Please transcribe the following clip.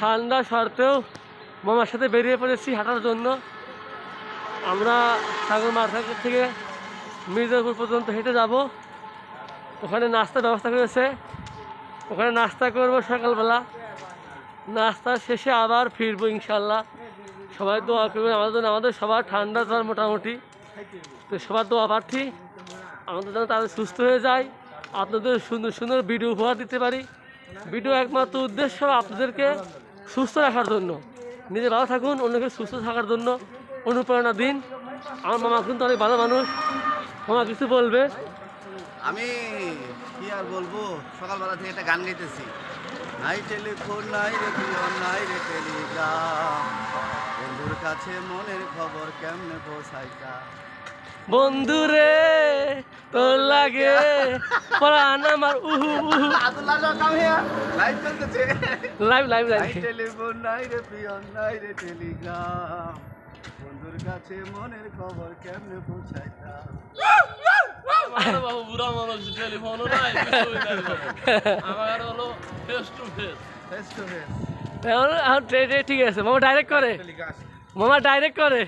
ঠান্ডা সত্ত্বেও মামার সাথে বেরিয়ে পড়েছি হাঁটার জন্য। আমরা সাগর মার্কেট থেকে মির্জাপুর পর্যন্ত হেঁটে যাব। ওখানে নাস্তার ব্যবস্থা করেছে, ওখানে নাস্তা করবো সকালবেলা। নাস্তা শেষে আবার ফিরবো ইনশাল্লাহ। সবাই দোয়া করবেন আমাদের জন্য, আমাদের সবার ঠান্ডা জ্বর মোটামুটি, তো সবার দোয়া প্রার্থী আমাদের যেন তাদের সুস্থ হয়ে যায়, আপনাদের সুন্দর সুন্দর ভিডিও উপহার দিতে পারি। ভিডিও একমাত্র উদ্দেশ্য আপনাদেরকে সুস্থ রাখার জন্য, নিজে ভালো থাকুন, অন্যকে সুস্থ থাকার জন্য অনুপ্রেরণা দিন। আমার মামা কিন্তু অনেক ভালো মানুষ, মামা কিছু বলবে? আমি কি আর বলবো, সকালবেলা থেকে একটা গান গাইতেছি। নাই টেলিফোন নাই রে পিয়ন নাই রে টেলিগ্রাম, বন্ধুর কাছে মনের খবর কেমনে পৌঁছাইতা। বন্ধুরে তোর লাগে প্রাণ আমার উহু উহু। লাইভ চলতেছে, লাইভ লাইভ লাইভ। নাই টেলিফোন নাই রে পিয়ন নাই রে টেলিগ্রাম, বন্ধুর কাছে মনের খবর কেমনে পৌঁছাইতা। বাবু বুড়া মানুষ, টেলিফোনও নাই, আমার হলো face to face. Face to face. ঠিক আছে, মামা ডাইরেক্ট করে, মামা ডাইরেক্ট করে।